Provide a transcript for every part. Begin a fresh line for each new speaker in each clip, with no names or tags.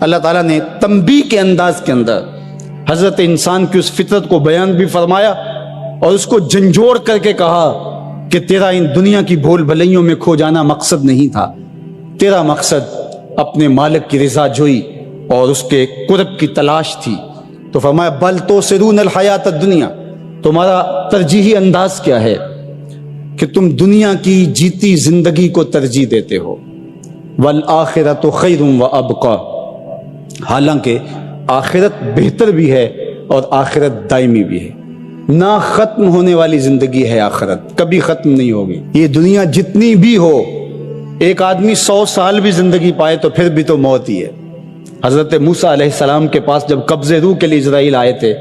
اللہ تعالیٰ نے تنبیہ کے انداز کے اندر حضرت انسان کی اس فطرت کو بیان بھی فرمایا اور اس کو جھنجھوڑ کر کے کہا کہ تیرا ان دنیا کی بھول بھلائیوں میں کھو جانا مقصد نہیں تھا، تیرا مقصد اپنے مالک کی رضا جوئی اور اس کے قرب کی تلاش تھی۔ تو فرمایا بل توسرون الحیات الدنیا، تمہارا ترجیحی انداز کیا ہے کہ تم دنیا کی جیتی زندگی کو ترجیح دیتے ہو، والآخرۃ خیر وابقی، حالانکہ آخرت بہتر بھی ہے اور آخرت دائمی بھی ہے، نہ ختم ہونے والی زندگی ہے آخرت، کبھی ختم نہیں ہوگی۔ یہ دنیا جتنی بھی ہو، ایک آدمی 100 سال بھی زندگی پائے تو پھر بھی تو موت ہی ہے۔ حضرت موسیٰ علیہ السلام کے پاس جب قبض روح کے لیے اسرائیل آئے تھے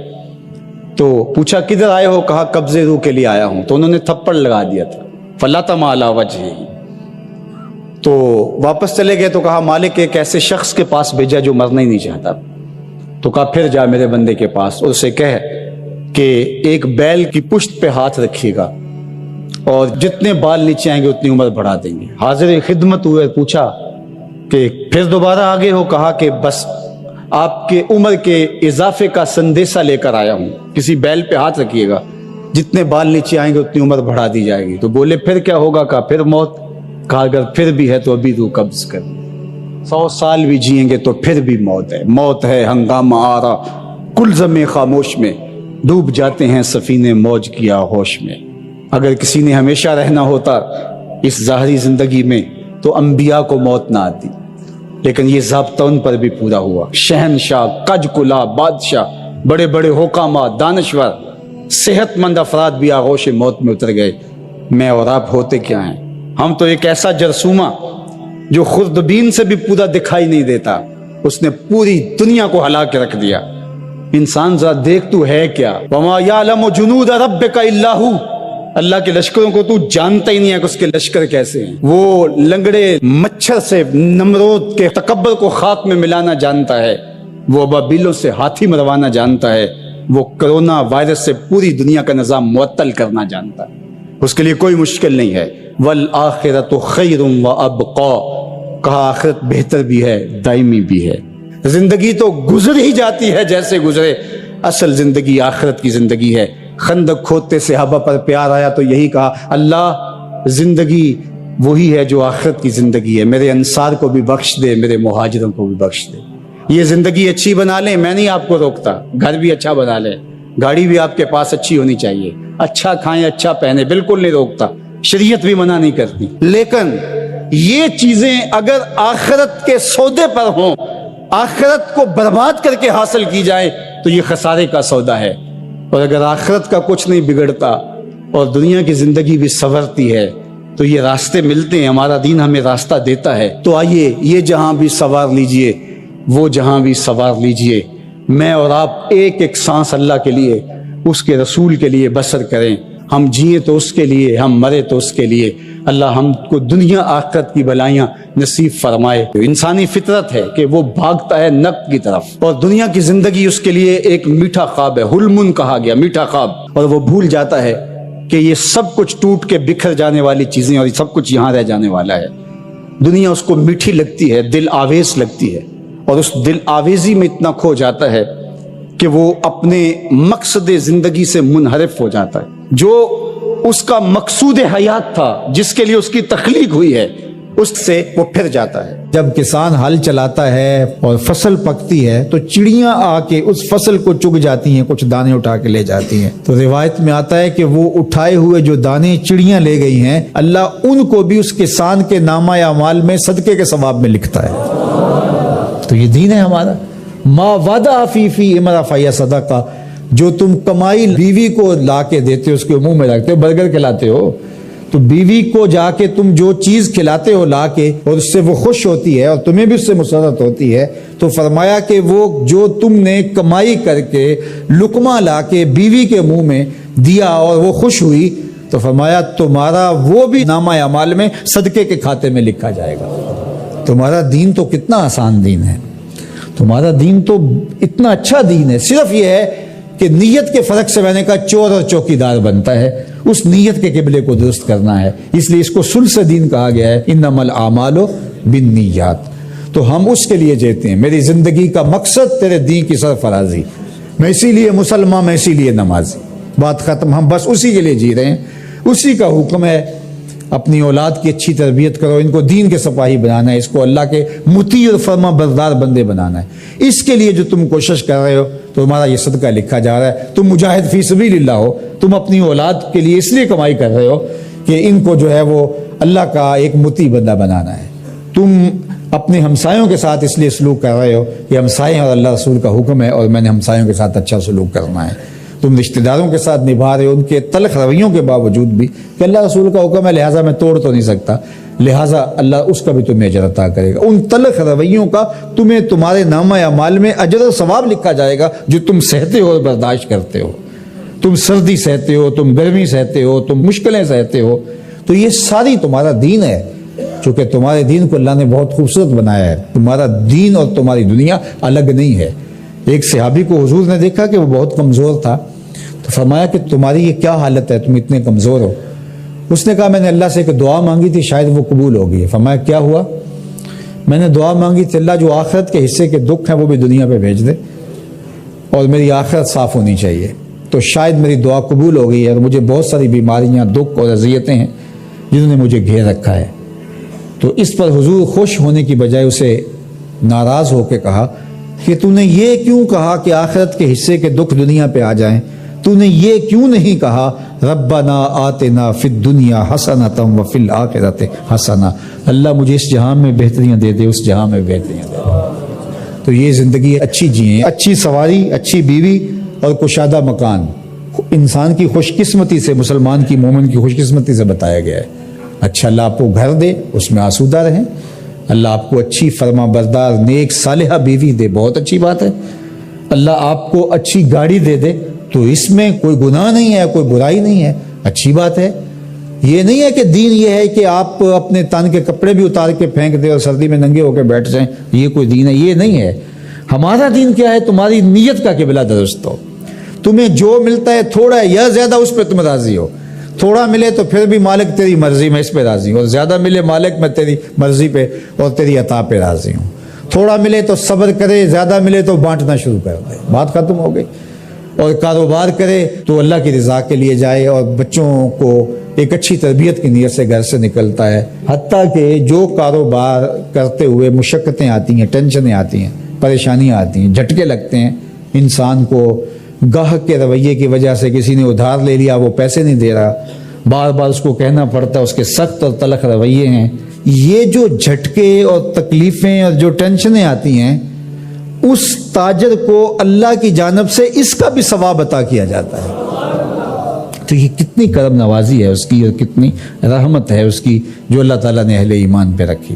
تو پوچھا کدھر آئے ہو؟ کہا قبض روح کے لیے آیا ہوں، تو انہوں نے تھپڑ لگا دیا تھا، فلطم علی وجہہ۔ تو واپس چلے گئے تو کہا مالک ایک ایسے شخص کے پاس بھیجا جو مرنا ہی نہیں چاہتا، تو کہا پھر جا میرے بندے کے پاس اور اسے کہہ کہ ایک بیل کی پشت پہ ہاتھ رکھیے گا اور جتنے بال نیچے آئیں گے اتنی عمر بڑھا دیں گے۔ حاضر خدمت ہوئے، پوچھا کہ پھر دوبارہ آگے ہو؟ کہا کہ بس آپ کے عمر کے اضافے کا سندیسہ لے کر آیا ہوں، کسی بیل پہ ہاتھ رکھیے گا، جتنے بال نیچے آئیں گے اتنی عمر بڑھا دی جائے گی۔ تو بولے پھر کیا ہوگا؟ کہا پھر موت۔ کہا اگر پھر بھی ہے تو ابھی روح قبض کر، 100 سال بھی جئیں گے تو پھر بھی موت ہے، موت ہے ہنگامہ آرا کلزم خاموش میں، ڈوب جاتے ہیں سفینے موج کیا ہوش میں۔ اگر کسی نے ہمیشہ رہنا ہوتا اس ظاہری زندگی میں تو انبیاء کو موت نہ آتی، لیکن یہ ضابطہ ان پر بھی پورا ہوا۔ شہنشاہ، کج کلا بادشاہ، بڑے بڑے حکامات، دانشور، صحت مند افراد بھی آغوش موت میں اتر گئے۔ میں اور آپ ہوتے کیا ہیں؟ ہم تو ایک ایسا جرثومہ جو خوردبین سے بھی پورا دکھائی نہیں دیتا، اس نے پوری دنیا کو ہلا کے رکھ دیا۔ انسان ذرا دیکھ تو ہے کیا؟ وما یعلم جنود ربک الا ھو، اللہ کے لشکروں کو تو جانتا ہی نہیں ہے کہ اس کے لشکر کیسے ہیں۔ وہ لنگڑے مچھر سے نمرود کے تکبر کو خاک میں ملانا جانتا ہے، وہ ابابیلوں سے ہاتھی مروانا جانتا ہے، وہ کرونا وائرس سے پوری دنیا کا نظام معطل کرنا جانتا ہے، اس کے لیے کوئی مشکل نہیں ہے۔ والآخرۃ خیر وابقی، کہا آخرت بہتر بھی ہے، دائمی بھی ہے۔ زندگی تو گزر ہی جاتی ہے جیسے گزرے، اصل زندگی آخرت کی زندگی ہے۔ خندق کھودتے صحابہ پر پیار آیا تو یہی کہا اللہ زندگی وہی ہے جو آخرت کی زندگی ہے، میرے انصار کو بھی بخش دے، میرے مہاجروں کو بھی بخش دے۔ یہ زندگی اچھی بنا لیں، میں نہیں آپ کو روکتا، گھر بھی اچھا بنا لیں، گاڑی بھی آپ کے پاس اچھی ہونی چاہیے، اچھا کھائیں اچھا پہنے، بالکل نہیں روکتا، شریعت بھی منع نہیں کرتی، لیکن یہ چیزیں اگر آخرت کے سودے پر ہوں، آخرت کو برباد کر کے حاصل کی جائے تو یہ خسارے کا سودا ہے۔ اور اگر آخرت کا کچھ نہیں بگڑتا اور دنیا کی زندگی بھی سنورتی ہے تو یہ راستے ملتے ہیں، ہمارا دین ہمیں راستہ دیتا ہے۔ تو آئیے یہ جہاں بھی سوار لیجئے، وہ جہاں بھی سوار لیجئے، میں اور آپ ایک ایک سانس اللہ کے لیے، اس کے رسول کے لیے بسر کریں۔ ہم جئیں تو اس کے لیے، ہم مرے تو اس کے لیے۔ اللہ ہم کو دنیا آخرت کی بلائیاں نصیب فرمائے۔ انسانی فطرت ہے کہ وہ بھاگتا ہے نفع کی طرف، اور دنیا کی زندگی اس کے لیے ایک میٹھا خواب ہے، حلم کہا گیا، میٹھا خواب، اور وہ بھول جاتا ہے کہ یہ سب کچھ ٹوٹ کے بکھر جانے والی چیزیں اور سب کچھ یہاں رہ جانے والا ہے۔ دنیا اس کو میٹھی لگتی ہے، دل آویز لگتی ہے، اور اس دل آویزی میں اتنا کھو جاتا ہے کہ وہ اپنے مقصد زندگی سے منحرف ہو جاتا ہے۔ جو اس کا مقصود حیات تھا، جس کے لیے اس کی تخلیق ہوئی ہے، اس سے وہ پھر جاتا ہے۔
جب کسان ہل چلاتا ہے اور فصل پکتی ہے تو چڑیاں آ کے اس فصل کو چگ جاتی ہیں، کچھ دانے اٹھا کے لے جاتی ہیں۔ تو روایت میں آتا ہے کہ وہ اٹھائے ہوئے جو دانے چڑیاں لے گئی ہیں، اللہ ان کو بھی اس کسان کے نامہ اعمال میں صدقے کے ثواب میں لکھتا ہے۔ تو یہ دین ہے ہمارا۔ ما وعدہ فی امرا فیا صدقہ، جو تم کمائی بیوی کو لا کے دیتے ہو، اس کے منہ میں رکھتے ہو، برگر کھلاتے ہو، تو بیوی کو جا کے تم جو چیز کھلاتے ہو لا کے، اور اس سے وہ خوش ہوتی ہے اور تمہیں بھی اس سے مسرت ہوتی ہے، تو فرمایا کہ وہ جو تم نے کمائی کر کے لقمہ لا کے بیوی کے منہ میں دیا اور وہ خوش ہوئی، تو فرمایا تمہارا وہ بھی نامہ اعمال میں صدقے کے کھاتے میں لکھا جائے گا۔ تمہارا دین تو کتنا آسان دین ہے، تمہارا دین تو اتنا اچھا دین ہے۔ صرف یہ ہے کہ نیت کے فرق سے میں نے کہا چور اور چوکیدار بنتا ہے، اس نیت کے قبلے کو درست کرنا ہے، اس لیے اس کو ثلث دین کہا گیا ہے، انما الاعمال بالنیات۔ تو ہم اس کے لیے جیتے ہیں. میری زندگی کا مقصد تیرے دین کی سرفرازی, میں اسی لیے مسلمان, میں اسی لیے نمازی, بات ختم. ہم بس اسی کے لیے جی رہے ہیں, اسی کا حکم ہے. اپنی اولاد کی اچھی تربیت کرو, ان کو دین کے سپاہی بنانا ہے, اس کو اللہ کے مطیع اور فرما بردار بندے بنانا ہے. اس کے لیے جو تم کوشش کر رہے ہو تو تمہارا یہ صدقہ لکھا جا رہا ہے. تم مجاہد فی سبیل اللہ ہو, تم اپنی اولاد کے لیے اس لیے کمائی کر رہے ہو کہ ان کو جو ہے وہ اللہ کا ایک مطیع بندہ بنانا ہے. تم اپنے ہمسایوں کے ساتھ اس لیے سلوک کر رہے ہو کہ ہمسائے اور اللہ رسول کا حکم ہے اور میں نے ہمسایوں کے ساتھ اچھا سلوک کرنا ہے. تم رشتہ داروں کے ساتھ نبھا رہے ہو ان کے تلخ رویوں کے باوجود بھی کہ اللہ رسول کا حکم ہے, لہٰذا میں توڑ تو نہیں سکتا, لہٰذا اللہ اس کا بھی تمہیں اجر عطا کرے گا. ان تلخ رویوں کا تمہیں تمہارے نامہ اعمال میں اجر و ثواب لکھا جائے گا جو تم سہتے ہو اور برداشت کرتے ہو. تم سردی سہتے ہو, تم گرمی سہتے ہو, تم مشکلیں سہتے ہو, تو یہ ساری تمہارا دین ہے. چونکہ تمہارے دین کو اللہ نے بہت خوبصورت بنایا ہے. تمہارا دین اور تمہاری دنیا الگ نہیں ہے. ایک صحابی کو حضور نے دیکھا کہ وہ بہت کمزور تھا, تو فرمایا کہ تمہاری یہ کیا حالت ہے, تم اتنے کمزور ہو. اس نے کہا میں نے اللہ سے ایک دعا مانگی تھی, شاید وہ قبول ہو گئی. فرمایا کیا ہوا؟ میں نے دعا مانگی تھی اللہ جو آخرت کے حصے کے دکھ ہیں وہ بھی دنیا پہ بھیج دے اور میری آخرت صاف ہونی چاہیے. تو شاید میری دعا قبول ہو گئی ہے, اور مجھے بہت ساری بیماریاں, دکھ اور اذیتیں ہیں جنہوں نے مجھے گھیر رکھا ہے. تو اس پر حضور خوش ہونے کی بجائے اسے ناراض ہو کے کہا کہ تو نے یہ کیوں کہا کہ آخرت کے حصے کے دکھ دنیا پہ آ جائیں؟ تو نے یہ کیوں نہیں کہا ربنا آتنا فی الدنیا حسنۃ وفی الآخرۃ حسنہ, اللہ مجھے اس جہان میں بہتریاں دے دے, اس جہان میں بہتریاں دے دے. تو یہ زندگی اچھی جئیں, اچھی سواری, اچھی بیوی اور کشادہ مکان انسان کی خوش قسمتی سے, مسلمان کی, مومن کی خوش قسمتی سے بتایا گیا ہے. اچھا اللہ آپ کو گھر دے, اس میں آسودہ رہیں. اللہ آپ کو اچھی فرما بردار نیک صالحہ بیوی دے, بہت اچھی بات ہے. اللہ آپ کو اچھی گاڑی دے دے تو اس میں کوئی گناہ نہیں ہے, کوئی برائی نہیں ہے, اچھی بات ہے. یہ نہیں ہے کہ دین یہ ہے کہ آپ اپنے تن کے کپڑے بھی اتار کے پھینک دیں اور سردی میں ننگے ہو کے بیٹھ جائیں, یہ کوئی دین ہے, یہ نہیں ہے. ہمارا دین کیا ہے؟ تمہاری نیت کا قبلہ درست ہو. تمہیں جو ملتا ہے تھوڑا ہے یا زیادہ اس پہ تم راضی ہو. تھوڑا ملے تو پھر بھی مالک تیری مرضی میں اس پہ راضی ہوں, اور زیادہ ملے مالک میں تیری مرضی پہ اور تیری عطا پہ راضی ہوں. تھوڑا ملے تو صبر کرے, زیادہ ملے تو بانٹنا شروع کر دے, بات ختم ہو گئی. اور کاروبار کرے تو اللہ کی رضا کے لیے جائے, اور بچوں کو ایک اچھی تربیت کی نیت سے گھر سے نکلتا ہے. حتیٰ کہ جو کاروبار کرتے ہوئے مشقتیں آتی ہیں, ٹینشنیں آتی ہیں, پریشانیاں آتی ہیں, جھٹکے لگتے ہیں انسان کو, گاہک کے رویے کی وجہ سے کسی نے ادھار لے لیا, وہ پیسے نہیں دے رہا, بار بار اس کو کہنا پڑتا ہے, اس کے سخت اور تلخ رویے ہیں. یہ جو جھٹکے اور تکلیفیں اور جو ٹینشنیں آتی ہیں, اس تاجر کو اللہ کی جانب سے اس کا بھی ثواب عطا کیا جاتا ہے. تو یہ کتنی کرم نوازی ہے اس کی, اور کتنی رحمت ہے اس کی جو اللہ تعالیٰ نے اہل ایمان پہ رکھی.